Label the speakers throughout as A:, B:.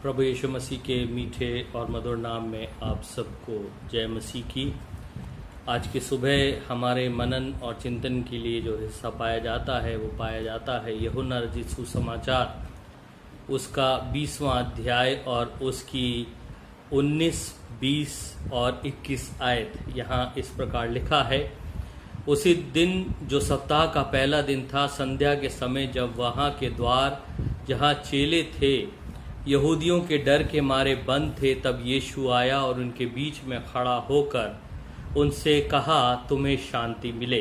A: प्रभु यीशु मसीह के मीठे और मधुर नाम में आप सबको जय मसीह की। आज की सुबह हमारे मनन और चिंतन के लिए जो हिस्सा पाया जाता है वो पाया जाता है यूहन्ना रचित सुसमाचार उसका 20वां अध्याय और उसकी 19, 20 और 21 आयत। यहाँ इस प्रकार लिखा है, उसी दिन जो सप्ताह का पहला दिन था, संध्या के समय जब वहाँ के द्वार जहाँ चेले थे यहूदियों के डर के मारे बंद थे, तब यीशु आया और उनके बीच में खड़ा होकर उनसे कहा, तुम्हें शांति मिले।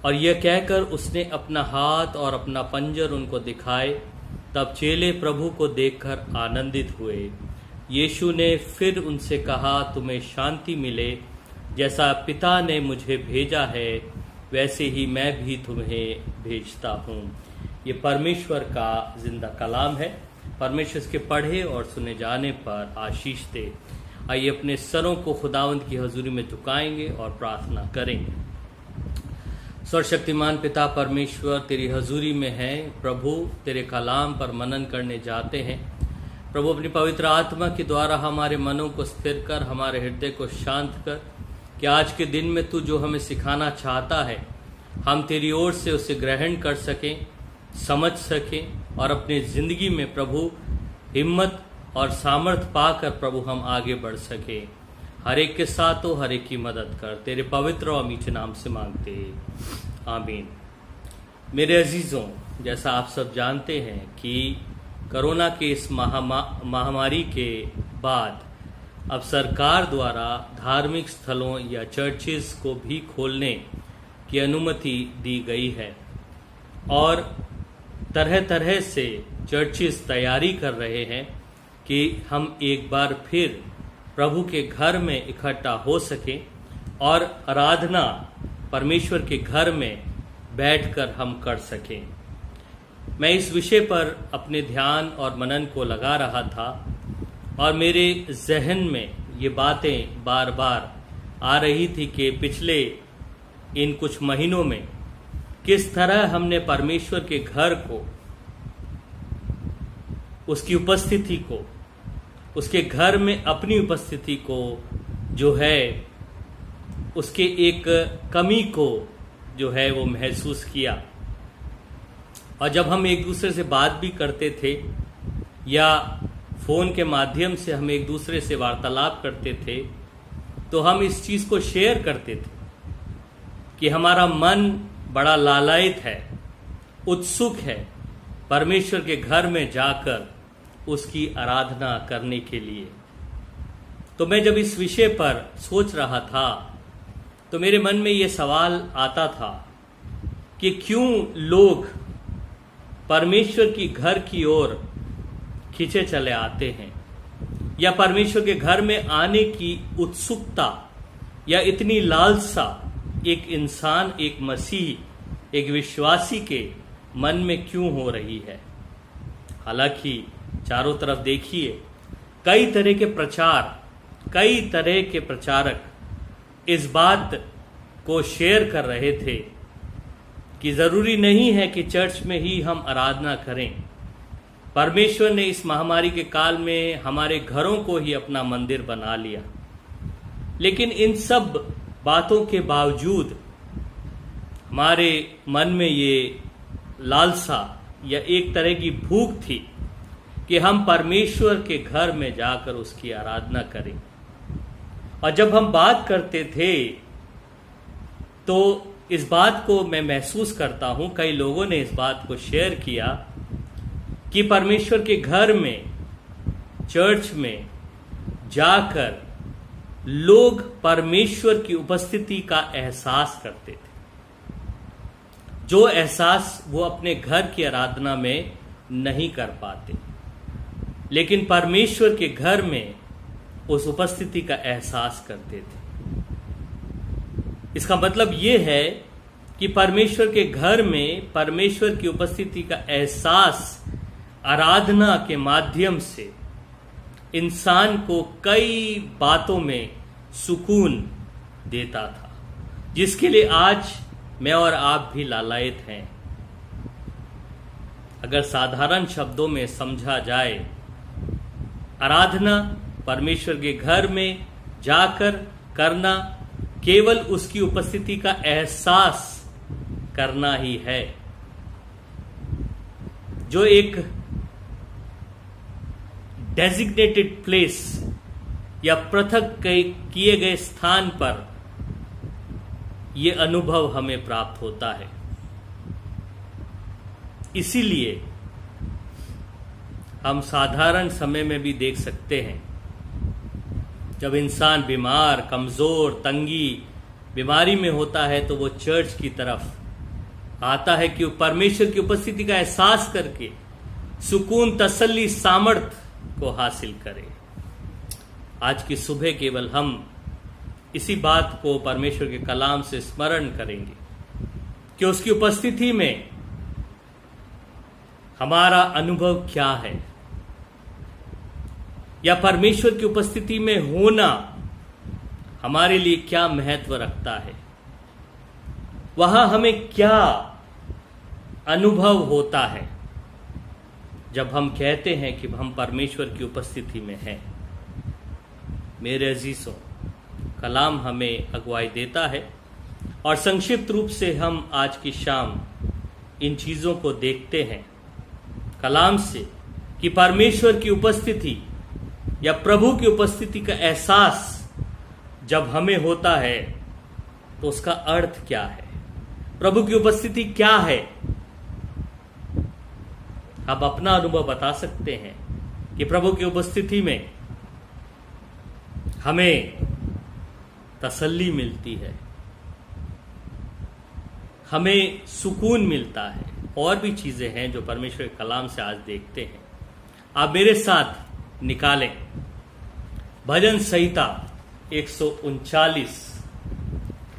A: और यह कहकर उसने अपना हाथ और अपना पंजर उनको दिखाए। तब चेले प्रभु को देखकर आनंदित हुए। यीशु ने फिर उनसे कहा, तुम्हें शांति मिले। जैसा पिता ने मुझे भेजा है वैसे ही मैं भी तुम्हें भेजता हूँ। ये परमेश्वर का जिंदा कलाम है। परमेश्वर इसके पढ़े और सुने जाने पर आशीष दे। आइए अपने सरों को खुदावंद की हजूरी में झुकाएंगे और प्रार्थना करेंगे। सर्वशक्तिमान पिता परमेश्वर तेरी हजूरी में है प्रभु, तेरे कलाम पर मनन करने जाते हैं प्रभु। अपनी पवित्र आत्मा के द्वारा हमारे मनों को स्थिर कर, हमारे हृदय को शांत कर, कि आज के दिन में तू जो हमें सिखाना चाहता है हम तेरी ओर से उसे ग्रहण कर सकें, समझ सकें और अपनी जिंदगी में प्रभु हिम्मत और सामर्थ पाकर प्रभु हम आगे बढ़ सके। हर एक के साथ हो, हर एक की मदद कर, तेरे पवित्र और मीठे नाम से मांगते आमीन। मेरे अजीजों, जैसा आप सब जानते हैं कि कोरोना के इस महामारी के बाद अब सरकार द्वारा धार्मिक स्थलों या चर्चेस को भी खोलने की अनुमति दी गई है और तरह तरह से चर्चेस तैयारी कर रहे हैं कि हम एक बार फिर प्रभु के घर में इकट्ठा हो सकें और आराधना परमेश्वर के घर में बैठकर हम कर सकें। मैं इस विषय पर अपने ध्यान और मनन को लगा रहा था और मेरे जहन में ये बातें बार बार आ रही थी कि पिछले इन कुछ महीनों में किस तरह हमने परमेश्वर के घर को, उसकी उपस्थिति को, उसके घर में अपनी उपस्थिति को जो है उसके एक कमी को जो है वो महसूस किया। और जब हम एक दूसरे से बात भी करते थे या फोन के माध्यम से हम एक दूसरे से वार्तालाप करते थे तो हम इस चीज को शेयर करते थे कि हमारा मन बड़ा लालायित है, उत्सुक है परमेश्वर के घर में जाकर उसकी आराधना करने के लिए। तो मैं जब इस विषय पर सोच रहा था तो मेरे मन में ये सवाल आता था कि क्यों लोग परमेश्वर की घर की ओर खींचे चले आते हैं, या परमेश्वर के घर में आने की उत्सुकता या इतनी लालसा एक इंसान, एक मसीह, एक विश्वासी के मन में क्यों हो रही है। हालांकि चारों तरफ देखिए कई तरह के प्रचार, कई तरह के प्रचारक इस बात को शेयर कर रहे थे कि जरूरी नहीं है कि चर्च में ही हम आराधना करें। परमेश्वर ने इस महामारी के काल में हमारे घरों को ही अपना मंदिर बना लिया। लेकिन इन सब बातों के बावजूद हमारे मन में ये लालसा या एक तरह की भूख थी कि हम परमेश्वर के घर में जाकर उसकी आराधना करें। और जब हम बात करते थे तो इस बात को मैं महसूस करता हूं, कई लोगों ने इस बात को शेयर किया कि परमेश्वर के घर में, चर्च में जाकर लोग परमेश्वर की उपस्थिति का एहसास करते थे, जो एहसास वो अपने घर की आराधना में नहीं कर पाते, लेकिन परमेश्वर के घर में उस उपस्थिति का एहसास करते थे। इसका मतलब ये है कि परमेश्वर के घर में परमेश्वर की उपस्थिति का एहसास आराधना के माध्यम से इंसान को कई बातों में सुकून देता था, जिसके लिए आज मैं और आप भी लालायित हैं। अगर साधारण शब्दों में समझा जाए आराधना परमेश्वर के घर में जाकर करना केवल उसकी उपस्थिति का एहसास करना ही है। जो एक डेजिग्नेटेड प्लेस या पृथक किए गए स्थान पर यह अनुभव हमें प्राप्त होता है। इसीलिए हम साधारण समय में भी देख सकते हैं, जब इंसान बीमार, कमजोर, तंगी, बीमारी में होता है तो वो चर्च की तरफ आता है कि वो परमेश्वर की उपस्थिति का एहसास करके सुकून, तसल्ली, सामर्थ को हासिल करे। आज की सुबह केवल हम इसी बात को परमेश्वर के कलाम से स्मरण करेंगे कि उसकी उपस्थिति में हमारा अनुभव क्या है, या परमेश्वर की उपस्थिति में होना हमारे लिए क्या महत्व रखता है, वहां हमें क्या अनुभव होता है जब हम कहते हैं कि हम परमेश्वर की उपस्थिति में हैं। मेरे अजीजों, कलाम हमें अगुवाई देता है और संक्षिप्त रूप से हम आज की शाम इन चीजों को देखते हैं कलाम से कि परमेश्वर की उपस्थिति या प्रभु की उपस्थिति का एहसास जब हमें होता है तो उसका अर्थ क्या है, प्रभु की उपस्थिति क्या है। आप अपना अनुभव बता सकते हैं कि प्रभु की उपस्थिति में हमें तसल्ली मिलती है, हमें सुकून मिलता है, और भी चीजें हैं जो परमेश्वर के कलाम से आज देखते हैं। आप मेरे साथ निकालें भजन संहिता 139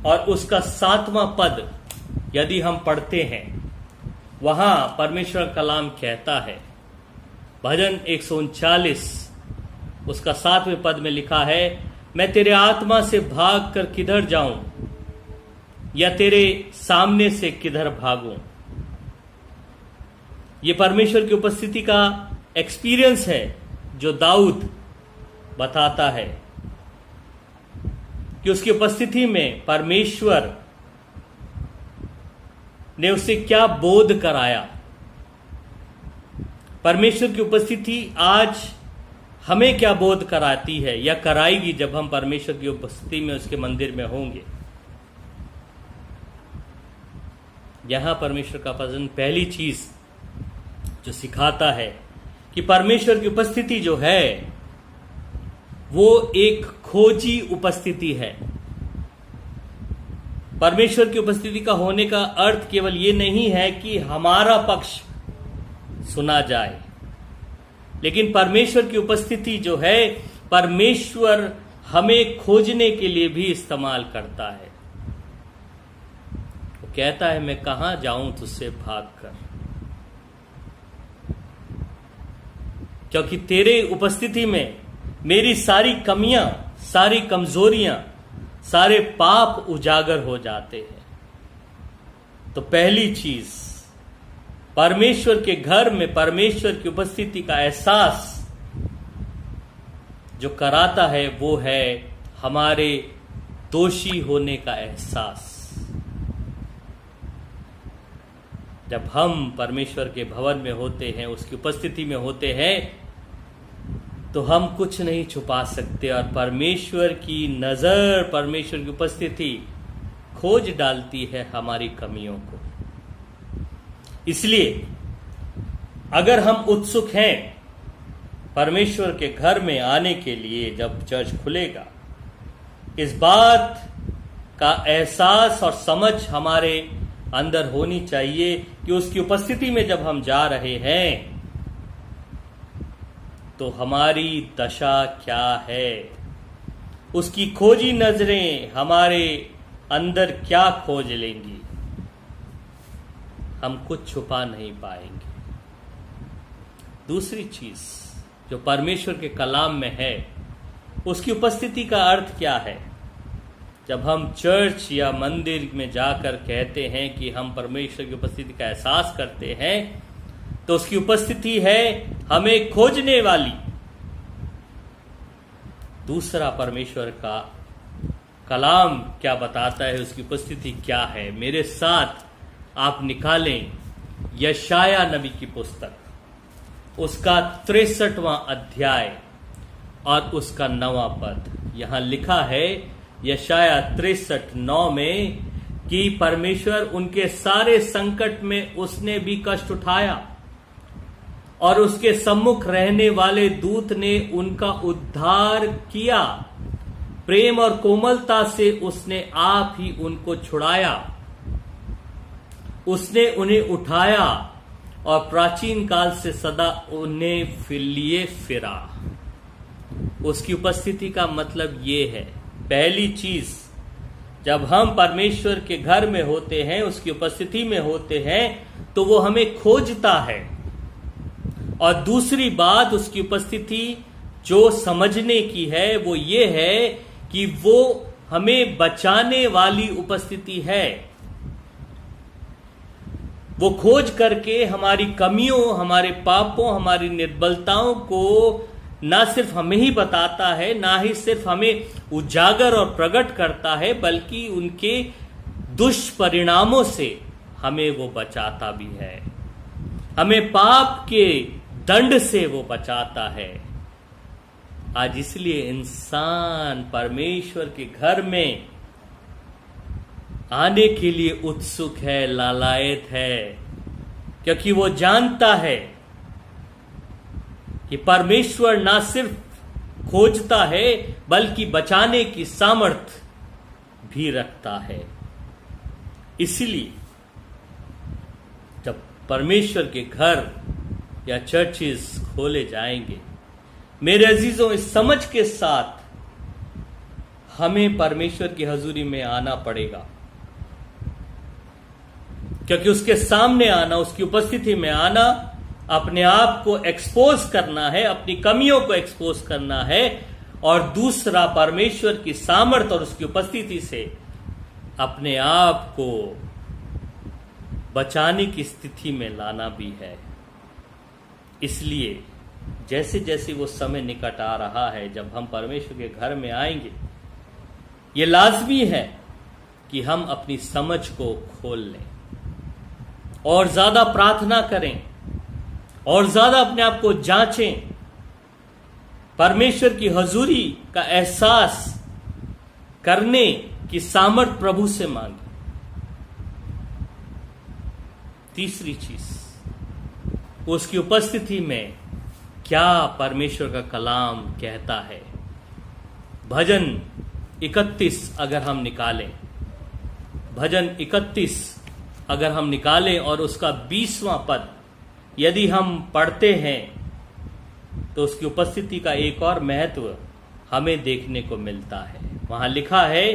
A: और उसका 7वां पद यदि हम पढ़ते हैं, वहां परमेश्वर कलाम कहता है, भजन 139 उसका 7वें पद में लिखा है, मैं तेरे आत्मा से भाग कर किधर जाऊं, या तेरे सामने से किधर भागूं। यह परमेश्वर की उपस्थिति का एक्सपीरियंस है जो दाऊद बताता है कि उसकी उपस्थिति में परमेश्वर ने उसे क्या बोध कराया। परमेश्वर की उपस्थिति आज हमें क्या बोध कराती है या कराएगी जब हम परमेश्वर की उपस्थिति में उसके मंदिर में होंगे। यहां परमेश्वर का वचन पहली चीज जो सिखाता है कि परमेश्वर की उपस्थिति जो है वो एक खोजी उपस्थिति है। परमेश्वर की उपस्थिति का होने का अर्थ केवल ये नहीं है कि हमारा पक्ष सुना जाए, लेकिन परमेश्वर की उपस्थिति जो है परमेश्वर हमें खोजने के लिए भी इस्तेमाल करता है। वो कहता है, मैं कहां जाऊं तुझसे भागकर, क्योंकि तेरे उपस्थिति में मेरी सारी कमियां, सारी कमजोरियां, सारे पाप उजागर हो जाते हैं। तो पहली चीज, परमेश्वर के घर में परमेश्वर की उपस्थिति का एहसास जो कराता है वो है हमारे दोषी होने का एहसास। जब हम परमेश्वर के भवन में होते हैं, उसकी उपस्थिति में होते हैं, तो हम कुछ नहीं छुपा सकते और परमेश्वर की नजर, परमेश्वर की उपस्थिति खोज डालती है हमारी कमियों को। इसलिए अगर हम उत्सुक हैं परमेश्वर के घर में आने के लिए, जब चर्च खुलेगा, इस बात का एहसास और समझ हमारे अंदर होनी चाहिए कि उसकी उपस्थिति में जब हम जा रहे हैं तो हमारी दशा क्या है, उसकी खोजी नजरें हमारे अंदर क्या खोज लेंगी। हम कुछ छुपा नहीं पाएंगे। दूसरी चीज जो परमेश्वर के कलाम में है, उसकी उपस्थिति का अर्थ क्या है। जब हम चर्च या मंदिर में जाकर कहते हैं कि हम परमेश्वर की उपस्थिति का एहसास करते हैं, तो उसकी उपस्थिति है हमें खोजने वाली, दूसरा परमेश्वर का कलाम क्या बताता है, उसकी उपस्थिति क्या है। मेरे साथ आप निकालें यशाया नबी की पुस्तक, उसका 63वां अध्याय और उसका 9वां पद। यहां लिखा है यशाया 63:9 में कि परमेश्वर उनके सारे संकट में उसने भी कष्ट उठाया और उसके सम्मुख रहने वाले दूत ने उनका उद्धार किया। प्रेम और कोमलता से उसने आप ही उनको छुड़ाया। उसने उन्हें उठाया और प्राचीन काल से सदा उन्हें लिए फिरा। उसकी उपस्थिति का मतलब ये है, पहली चीज, जब हम परमेश्वर के घर में होते हैं, उसकी उपस्थिति में होते हैं, तो वो हमें खोजता है। और दूसरी बात, उसकी उपस्थिति जो समझने की है वो ये है कि वो हमें बचाने वाली उपस्थिति है। वो खोज करके हमारी कमियों, हमारे पापों, हमारी निर्बलताओं को ना सिर्फ हमें ही बताता है, ना ही सिर्फ हमें उजागर और प्रकट करता है, बल्कि उनके दुष्परिणामों से हमें वो बचाता भी है। हमें पाप के दंड से वो बचाता है। आज इसलिए इंसान परमेश्वर के घर में आने के लिए उत्सुक है, लालायत है, क्योंकि वो जानता है कि परमेश्वर ना सिर्फ खोजता है बल्कि बचाने की सामर्थ्य भी रखता है। इसलिए जब परमेश्वर के घर या चर्चेस खोले जाएंगे, मेरे अजीजों, इस समझ के साथ हमें परमेश्वर की हजूरी में आना पड़ेगा, क्योंकि उसके सामने आना, उसकी उपस्थिति में आना, अपने आप को एक्सपोज करना है, अपनी कमियों को एक्सपोज करना है, और दूसरा परमेश्वर की सामर्थ और उसकी उपस्थिति से अपने आप को बचाने की स्थिति में लाना भी है। इसलिए जैसे जैसे वो समय निकट आ रहा है जब हम परमेश्वर के घर में आएंगे, ये लाजमी है कि हम अपनी समझ को खोल लें और ज्यादा प्रार्थना करें और ज्यादा अपने आप को जांचें, परमेश्वर की हजूरी का एहसास करने की सामर्थ प्रभु से मांगे। तीसरी चीज, उसकी उपस्थिति में क्या परमेश्वर का कलाम कहता है। भजन 31 अगर हम निकालें, भजन 31 अगर हम निकालें और उसका 20वां पद यदि हम पढ़ते हैं, तो उसकी उपस्थिति का एक और महत्व हमें देखने को मिलता है। वहां लिखा है,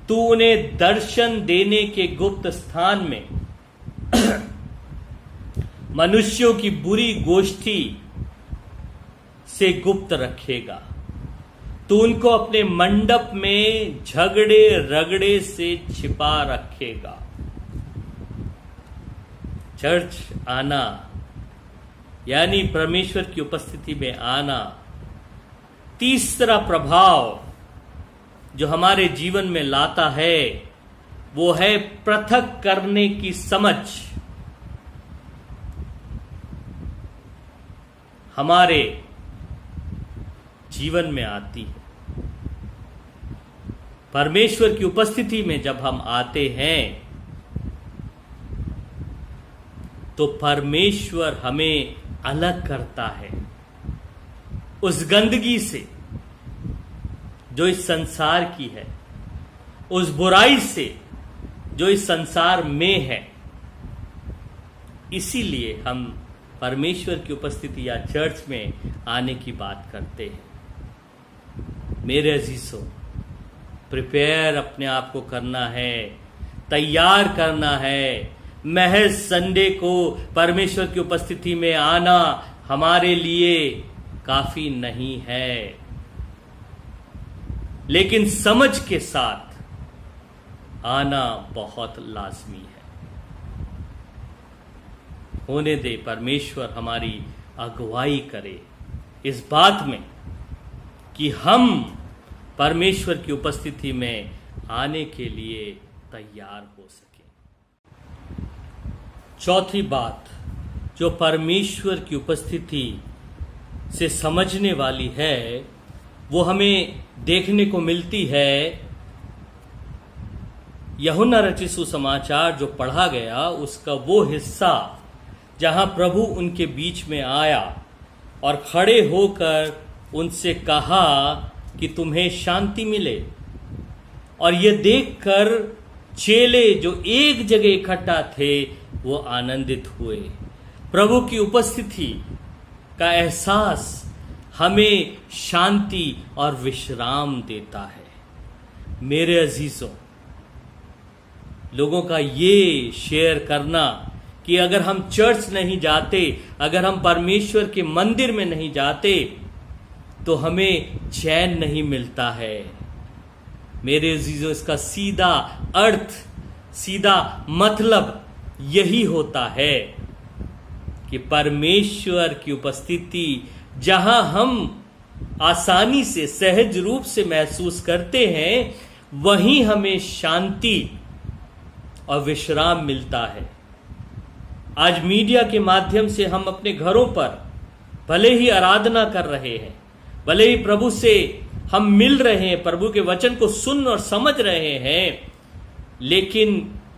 A: तू उन्हें दर्शन देने के गुप्त स्थान में मनुष्यों की बुरी गोष्ठी से गुप्त रखेगा। तू उनको अपने मंडप में झगड़े रगड़े से छिपा रखेगा। चर्च आना यानी परमेश्वर की उपस्थिति में आना, तीसरा प्रभाव जो हमारे जीवन में लाता है वो है पृथक करने की समझ। हमारे जीवन में आती है। परमेश्वर की उपस्थिति में जब हम आते हैं तो परमेश्वर हमें अलग करता है उस गंदगी से जो इस संसार की है, उस बुराई से जो इस संसार में है। इसीलिए हम परमेश्वर की उपस्थिति या चर्च में आने की बात करते हैं। मेरे अजीजों, प्रिपेयर अपने आप को करना है, तैयार करना है। महज संडे को परमेश्वर की उपस्थिति में आना हमारे लिए काफी नहीं है, लेकिन समझ के साथ आना बहुत लाजमी है। होने दे परमेश्वर हमारी अगुवाई करे इस बात में कि हम परमेश्वर की उपस्थिति में आने के लिए तैयार हो सकें। चौथी बात जो परमेश्वर की उपस्थिति से समझने वाली है, वो हमें देखने को मिलती है यूहन्ना रचित सुसमाचार जो पढ़ा गया उसका वो हिस्सा जहां प्रभु उनके बीच में आया और खड़े होकर उनसे कहा कि तुम्हें शांति मिले। और ये देखकर चेले जो एक जगह इकट्ठा थे वो आनंदित हुए। प्रभु की उपस्थिति का एहसास हमें शांति और विश्राम देता है। मेरे अजीजों, लोगों का ये शेयर करना कि अगर हम चर्च नहीं जाते, अगर हम परमेश्वर के मंदिर में नहीं जाते तो हमें चैन नहीं मिलता है। मेरे अजीजों, इसका सीधा अर्थ, सीधा मतलब यही होता है कि परमेश्वर की उपस्थिति जहां हम आसानी से, सहज रूप से महसूस करते हैं, वहीं हमें शांति और विश्राम मिलता है। आज मीडिया के माध्यम से हम अपने घरों पर भले ही आराधना कर रहे हैं, भले ही प्रभु से हम मिल रहे हैं, प्रभु के वचन को सुन और समझ रहे हैं, लेकिन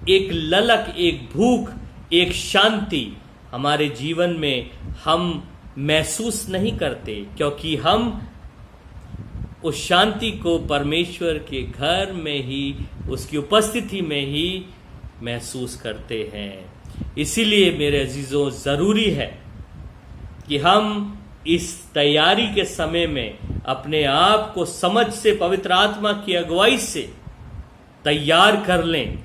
A: एक ललक, एक भूख, एक शांति हमारे जीवन में हम महसूस नहीं करते, क्योंकि हम उस शांति को परमेश्वर के घर में ही, उसकी उपस्थिति में ही महसूस करते हैं। इसीलिए मेरे अजीजों, जरूरी है कि हम इस तैयारी के समय में अपने आप को समझ से, पवित्र आत्मा की अगुवाई से तैयार कर लें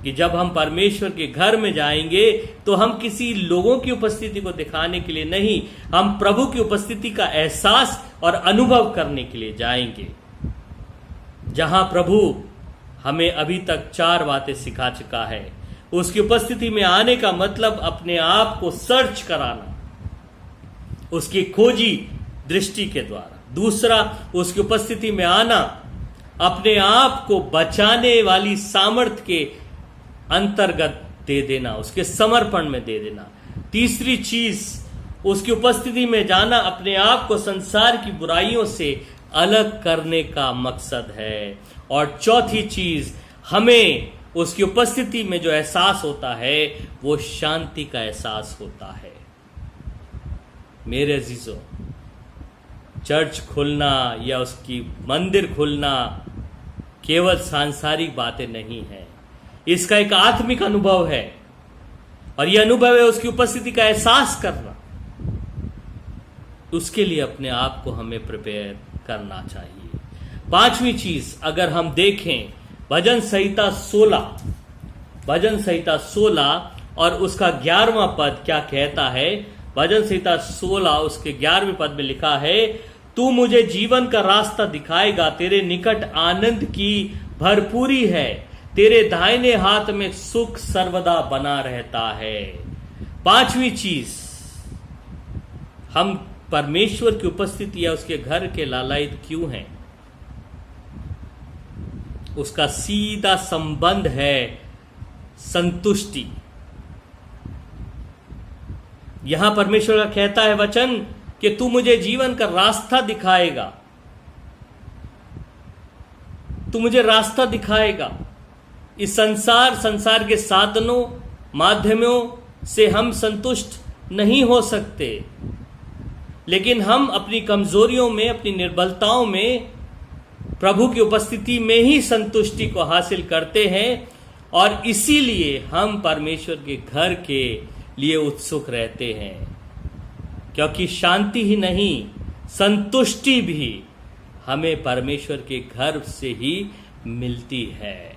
A: कि जब हम परमेश्वर के घर में जाएंगे तो हम किसी लोगों की उपस्थिति को दिखाने के लिए नहीं, हम प्रभु की उपस्थिति का एहसास और अनुभव करने के लिए जाएंगे। जहां प्रभु हमें अभी तक 4 बातें सिखा चुका है। उसकी उपस्थिति में आने का मतलब अपने आप को सर्च कराना, उसकी खोजी दृष्टि के द्वारा। दूसरा, उसकी उपस्थिति में आना अपने आप को बचाने वाली सामर्थ्य के अंतर्गत दे देना, उसके समर्पण में दे देना। तीसरी चीज, उसकी उपस्थिति में जाना अपने आप को संसार की बुराइयों से अलग करने का मकसद है। और चौथी चीज, हमें उसकी उपस्थिति में जो एहसास होता है वो शांति का एहसास होता है। मेरे अजीजों, चर्च खुलना या उसकी मंदिर खुलना केवल सांसारिक बातें नहीं है, इसका एक आत्मिक अनुभव है। और यह अनुभव है उसकी उपस्थिति का एहसास करना। उसके लिए अपने आप को हमें प्रिपेयर करना चाहिए। 5वीं चीज, अगर हम देखें भजन संहिता 16 और उसका 11वां पद क्या कहता है। भजन संहिता 16 उसके 11वें पद में लिखा है, तू मुझे जीवन का रास्ता दिखाएगा, तेरे निकट आनंद की भरपूरी है, तेरे दाहिने हाथ में सुख सर्वदा बना रहता है। 5वीं चीज, हम परमेश्वर की उपस्थिति या उसके घर के लालायित क्यों हैं? उसका सीधा संबंध है संतुष्टि। यहां परमेश्वर का कहता है वचन कि तू मुझे जीवन का रास्ता दिखाएगा, तू मुझे रास्ता दिखाएगा। इस संसार के साधनों, माध्यमों से हम संतुष्ट नहीं हो सकते, लेकिन हम अपनी कमजोरियों में, अपनी निर्बलताओं में प्रभु की उपस्थिति में ही संतुष्टि को हासिल करते हैं। और इसीलिए हम परमेश्वर के घर के लिए उत्सुक रहते हैं, क्योंकि शांति ही नहीं, संतुष्टि भी हमें परमेश्वर के घर से ही मिलती है।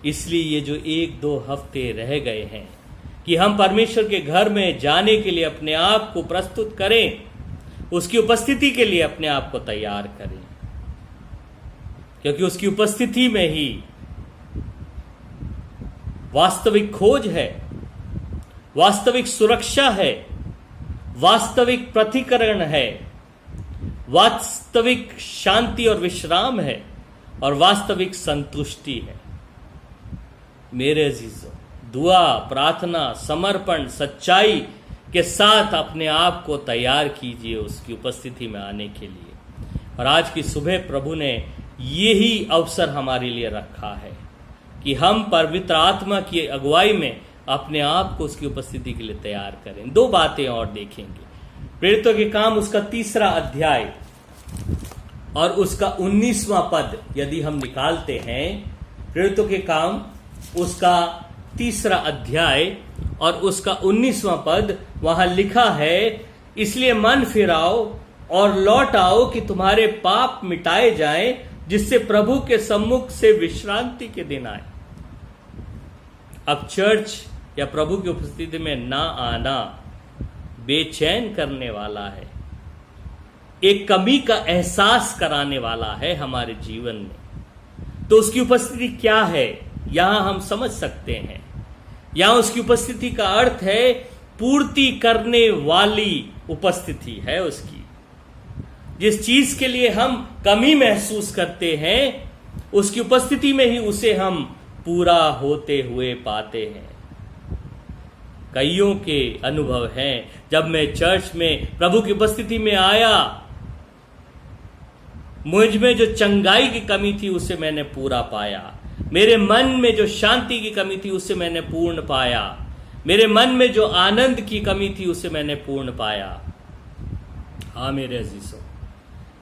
A: इसलिए ये जो 1-2 हफ्ते रह गए हैं कि हम परमेश्वर के घर में जाने के लिए अपने आप को प्रस्तुत करें, उसकी उपस्थिति के लिए अपने आप को तैयार करें, क्योंकि उसकी उपस्थिति में ही वास्तविक खोज है, वास्तविक सुरक्षा है, वास्तविक प्रतिकरण है, वास्तविक शांति और विश्राम है और वास्तविक संतुष्टि है। मेरे अजीजों, दुआ, प्रार्थना, समर्पण, सच्चाई के साथ अपने आप को तैयार कीजिए उसकी उपस्थिति में आने के लिए। और आज की सुबह प्रभु ने यही अवसर हमारे लिए रखा है कि हम पवित्र आत्मा की अगुवाई में अपने आप को उसकी उपस्थिति के लिए तैयार करें। दो बातें और देखेंगे। प्रेरितों के काम उसका 3 अध्याय और उसका 19वां पद यदि हम निकालते हैं, प्रेरितों के काम उसका 3 अध्याय और उसका 19वां पद, वहां लिखा है, इसलिए मन फिराओ और लौट आओ कि तुम्हारे पाप मिटाए जाएं, जिससे प्रभु के सम्मुख से विश्रांति के दिन आए। अब चर्च या प्रभु की उपस्थिति में ना आना बेचैन करने वाला है, एक कमी का एहसास कराने वाला है हमारे जीवन में। तो उसकी उपस्थिति क्या है यहां हम समझ सकते हैं। यहां उसकी उपस्थिति का अर्थ है पूर्ति करने वाली उपस्थिति है उसकी। जिस चीज के लिए हम कमी महसूस करते हैं, उसकी उपस्थिति में ही उसे हम पूरा होते हुए पाते हैं। कईयों के अनुभव हैं, जब मैं चर्च में प्रभु की उपस्थिति में आया, मुझ में जो चंगाई की कमी थी उसे मैंने पूरा पाया। मेरे मन में जो शांति की कमी थी उसे मैंने पूर्ण पाया। मेरे मन में जो आनंद की कमी थी उसे मैंने पूर्ण पाया। हाँ मेरे अजीजों,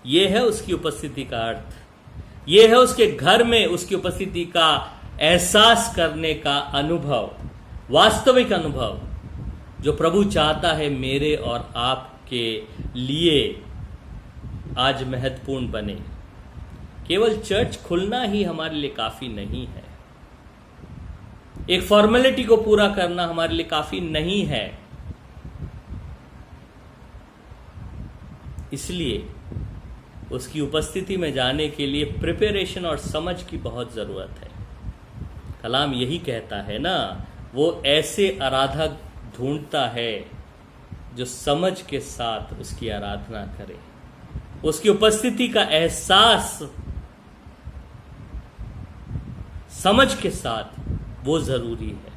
A: ये है उसकी उपस्थिति का अर्थ। ये है उसके घर में उसकी उपस्थिति का एहसास करने का अनुभव, वास्तविक अनुभव, जो प्रभु चाहता है मेरे और आपके लिए आज महत्वपूर्ण बने। केवल चर्च खुलना ही हमारे लिए काफी नहीं है, एक फॉर्मेलिटी को पूरा करना हमारे लिए काफी नहीं है। इसलिए उसकी उपस्थिति में जाने के लिए प्रिपरेशन और समझ की बहुत जरूरत है। कलाम यही कहता है ना, वो ऐसे आराधक ढूंढता है जो समझ के साथ उसकी आराधना करे। उसकी उपस्थिति का एहसास समझ के साथ वो जरूरी है।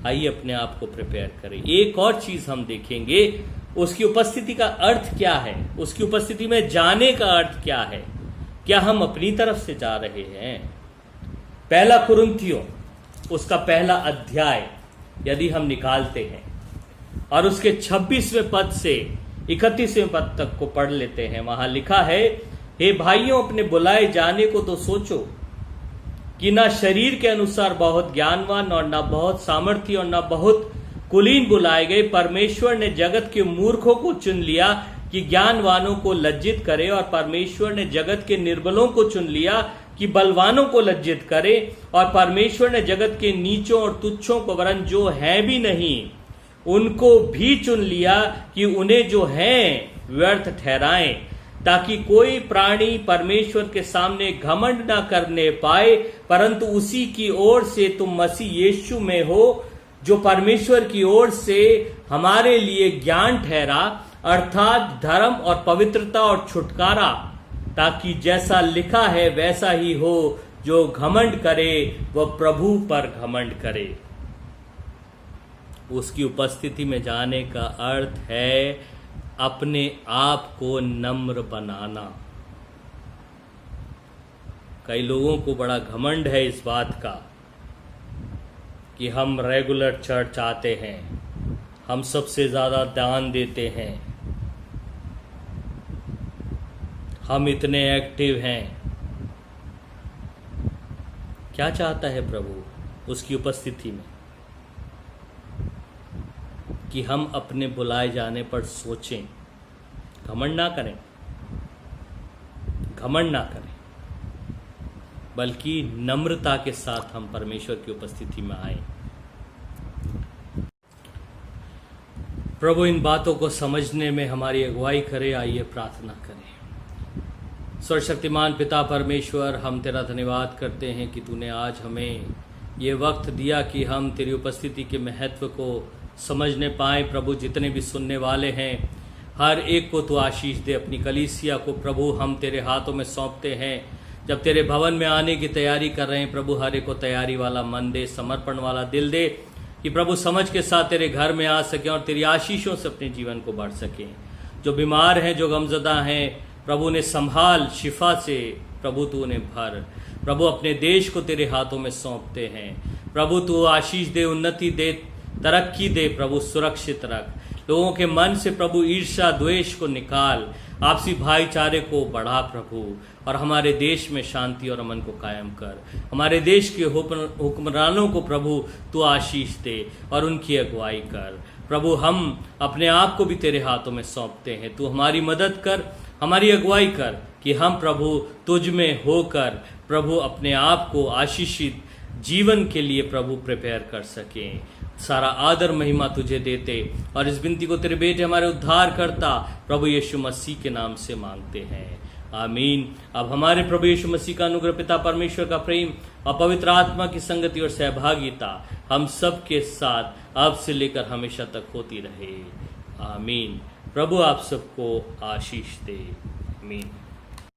A: आइए अपने आप को प्रिपेयर करें। एक और चीज हम देखेंगे, उसकी उपस्थिति का अर्थ क्या है, उसकी उपस्थिति में जाने का अर्थ क्या है। क्या हम अपनी तरफ से जा रहे हैं? 1 कुरिन्थियों उसका 1 अध्याय यदि हम निकालते हैं और उसके 26वें पद से 31वें पद तक को पढ़ लेते हैं, वहां लिखा है, हे भाइयों, अपने बुलाए जाने को तो सोचो कि ना शरीर के अनुसार बहुत ज्ञानवान और ना बहुत सामर्थी और ना बहुत कुलीन बुलाए गए। परमेश्वर ने जगत के मूर्खों को चुन लिया कि ज्ञानवानों को लज्जित करे, और परमेश्वर ने जगत के निर्बलों को चुन लिया कि बलवानों को लज्जित करे, और परमेश्वर ने जगत के नीचों और तुच्छों को, वरन जो है भी नहीं उनको भी चुन लिया कि उन्हें जो है व्यर्थ ठहराएं, ताकि कोई प्राणी परमेश्वर के सामने घमंड ना करने पाए, परंतु उसी की ओर से तुम मसीह यीशु में हो, जो परमेश्वर की ओर से हमारे लिए ज्ञान ठहरा, अर्थात धर्म और पवित्रता और छुटकारा, ताकि जैसा लिखा है वैसा ही हो, जो घमंड करे वह प्रभु पर घमंड करे। उसकी उपस्थिति में जाने का अर्थ है अपने आप को नम्र बनाना। कई लोगों को बड़ा घमंड है इस बात का कि हम रेगुलर चर्च आते हैं, हम सबसे ज्यादा दान देते हैं, हम इतने एक्टिव हैं। क्या चाहता है प्रभु उसकी उपस्थिति में? कि हम अपने बुलाए जाने पर सोचें, घमंड ना करें, घमंड ना करें, बल्कि नम्रता के साथ हम परमेश्वर की उपस्थिति में आए। प्रभु इन बातों को समझने में हमारी अगुवाई करे। आइए प्रार्थना करें। सर्वशक्तिमान पिता परमेश्वर, हम तेरा धन्यवाद करते हैं कि तूने आज हमें ये वक्त दिया कि हम तेरी उपस्थिति के महत्व को समझने पाए। प्रभु, जितने भी सुनने वाले हैं, हर एक को तू आशीष दे। अपनी कलीसिया को प्रभु हम तेरे हाथों में सौंपते हैं। जब तेरे भवन में आने की तैयारी कर रहे हैं प्रभु, हर एक को तैयारी वाला मन दे, समर्पण वाला दिल दे, कि प्रभु समझ के साथ तेरे घर में आ सके और तेरी आशीषों से अपने जीवन को बढ़ सके। जो बीमार हैं, जो गमजदा हैं, प्रभु ने संभाल, शिफा से प्रभु तू उन्हें भर। प्रभु अपने देश को तेरे हाथों में सौंपते हैं। प्रभु तू आशीष दे, उन्नति दे, तरक्की दे, प्रभु सुरक्षित रख। लोगों के मन से प्रभु ईर्ष्या द्वेष को निकाल, आपसी भाईचारे को बढ़ा प्रभु, और हमारे देश में शांति और अमन को कायम कर। हमारे देश के हुक्मरानों को प्रभु तू आशीष दे और उनकी अगुवाई कर। प्रभु हम अपने आप को भी तेरे हाथों में सौंपते हैं। तू हमारी मदद कर, हमारी अगुवाई कर, कि हम प्रभु तुझ में होकर प्रभु अपने आप को आशीषित जीवन के लिए प्रभु प्रिपेयर कर सकें। सारा आदर महिमा तुझे देते और इस विनती को तेरे बेटे हमारे उद्धार करता प्रभु यीशु मसीह के नाम से मांगते हैं, आमीन। अब हमारे प्रभु यीशु मसीह का अनुग्रह, पिता परमेश्वर का प्रेम और पवित्र आत्मा की संगति और सहभागिता हम सब के साथ अब से लेकर हमेशा तक होती रहे, आमीन। प्रभु आप सबको आशीष दे, आमीन।